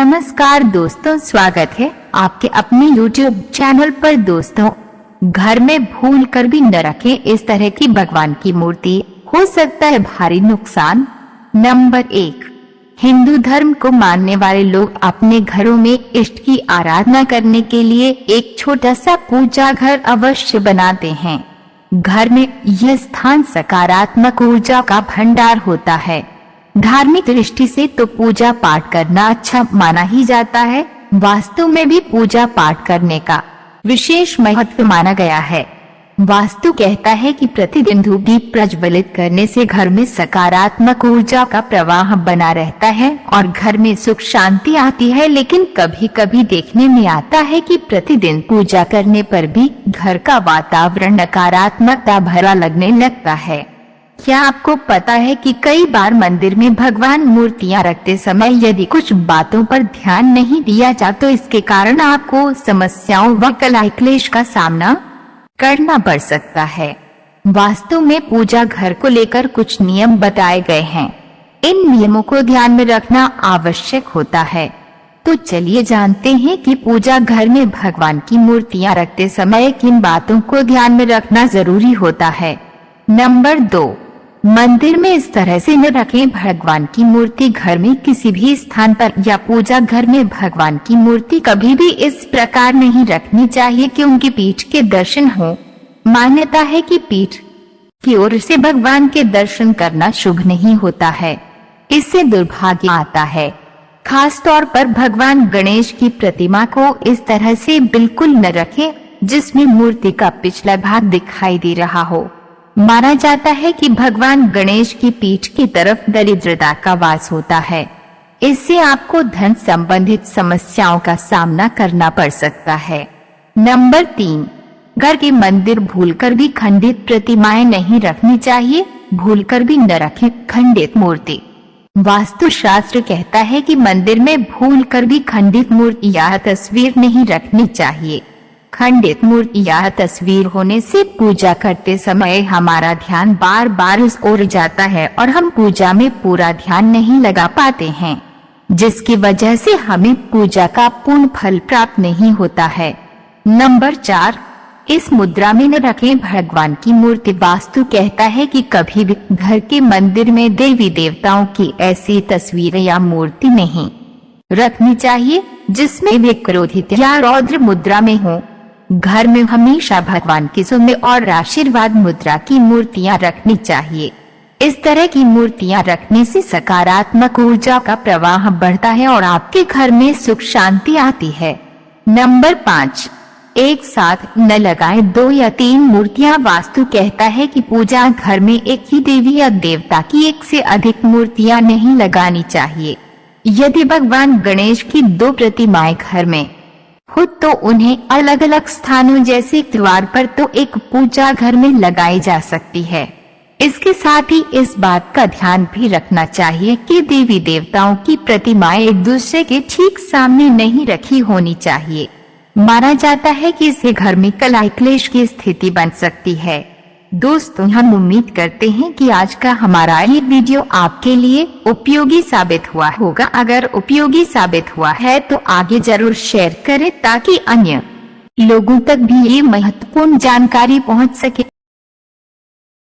नमस्कार दोस्तों, स्वागत है आपके अपने YouTube चैनल पर। दोस्तों, घर में भूल कर भी न रखें इस तरह की भगवान की मूर्ति, हो सकता है भारी नुकसान। नंबर 1, हिंदू धर्म को मानने वाले लोग अपने घरों में इष्ट की आराधना करने के लिए एक छोटा सा पूजा घर अवश्य बनाते हैं। घर में यह स्थान सकारात्मक ऊर्जा का भंडार होता है। धार्मिक दृष्टि से तो पूजा पाठ करना अच्छा माना ही जाता है। वास्तु में भी पूजा पाठ करने का विशेष महत्व माना गया है। वास्तु कहता है कि प्रतिदिन धूप दीप प्रज्वलित करने से घर में सकारात्मक ऊर्जा का प्रवाह बना रहता है और घर में सुख शांति आती है। लेकिन कभी कभी देखने में आता है कि प्रतिदिन पूजा करने पर भी घर का वातावरण नकारात्मकता भरा लगने लगता है। क्या आपको पता है कि कई बार मंदिर में भगवान मूर्तियां रखते समय यदि कुछ बातों पर ध्यान नहीं दिया जाए तो इसके कारण आपको समस्याओं व कलह क्लेश का सामना करना पड़ सकता है। वास्तु में पूजा घर को लेकर कुछ नियम बताए गए हैं। इन नियमों को ध्यान में रखना आवश्यक होता है। तो चलिए जानते हैं कि पूजा घर में भगवान की मूर्तियां रखते समय किन बातों को ध्यान में रखना जरूरी होता है। नंबर 2, मंदिर में इस तरह से न रखें। भगवान की मूर्ति घर में किसी भी स्थान पर या पूजा घर में भगवान की मूर्ति कभी भी इस प्रकार नहीं रखनी चाहिए कि उनकी पीठ के दर्शन हो। मान्यता है कि पीठ की ओर से भगवान के दर्शन करना शुभ नहीं होता है, इससे दुर्भाग्य आता है। खास तौर पर भगवान गणेश की प्रतिमा को इस तरह से बिल्कुल न रखें जिसमें मूर्ति का पिछला भाग दिखाई दे रहा हो। माना जाता है कि भगवान गणेश की पीठ की तरफ दरिद्रता का वास होता है। इससे आपको धन संबंधित समस्याओं का सामना करना पड़ सकता है। नंबर 3, घर के मंदिर भूलकर भी खंडित प्रतिमाएं नहीं रखनी चाहिए। भूलकर भी न रखें खंडित मूर्ति। वास्तु शास्त्र कहता है कि मंदिर में भूलकर भी खंडित मूर्ति या तस्वीर नहीं रखनी चाहिए। खंडित मूर्ति या तस्वीर होने से पूजा करते समय हमारा ध्यान बार बार उस ओर जाता है और हम पूजा में पूरा ध्यान नहीं लगा पाते हैं, जिसकी वजह से हमें पूजा का पूर्ण फल प्राप्त नहीं होता है। नंबर 4, इस मुद्रा में न रखें भगवान की मूर्ति। वास्तु कहता है कि कभी भी घर के मंदिर में देवी देवताओं की ऐसी तस्वीर या मूर्ति नहीं रखनी चाहिए जिसमें वे क्रोधित या रौद्र मुद्रा में हो। घर में हमेशा भगवान की सौम्य और आशीर्वाद मुद्रा की मूर्तियां रखनी चाहिए। इस तरह की मूर्तियां रखने से सकारात्मक ऊर्जा का प्रवाह बढ़ता है और आपके घर में सुख शांति आती है। नंबर 5, एक साथ न लगाएं 2 या 3 मूर्तियां। वास्तु कहता है कि पूजा घर में एक ही देवी या देवता की एक से अधिक मूर्तियां नहीं लगानी चाहिए। यदि भगवान गणेश की 2 प्रतिमाएं घर में हो तो उन्हें अलग अलग स्थानों जैसे द्वार पर तो एक पूजा घर में लगाई जा सकती है। इसके साथ ही इस बात का ध्यान भी रखना चाहिए कि देवी देवताओं की प्रतिमाएं एक दूसरे के ठीक सामने नहीं रखी होनी चाहिए। माना जाता है कि इससे घर में कलह क्लेश की स्थिति बन सकती है। दोस्तों, हम उम्मीद करते हैं कि आज का हमारा ये वीडियो आपके लिए उपयोगी साबित हुआ होगा। अगर उपयोगी साबित हुआ है तो आगे जरूर शेयर करें ताकि अन्य लोगों तक भी ये महत्वपूर्ण जानकारी पहुंच सके।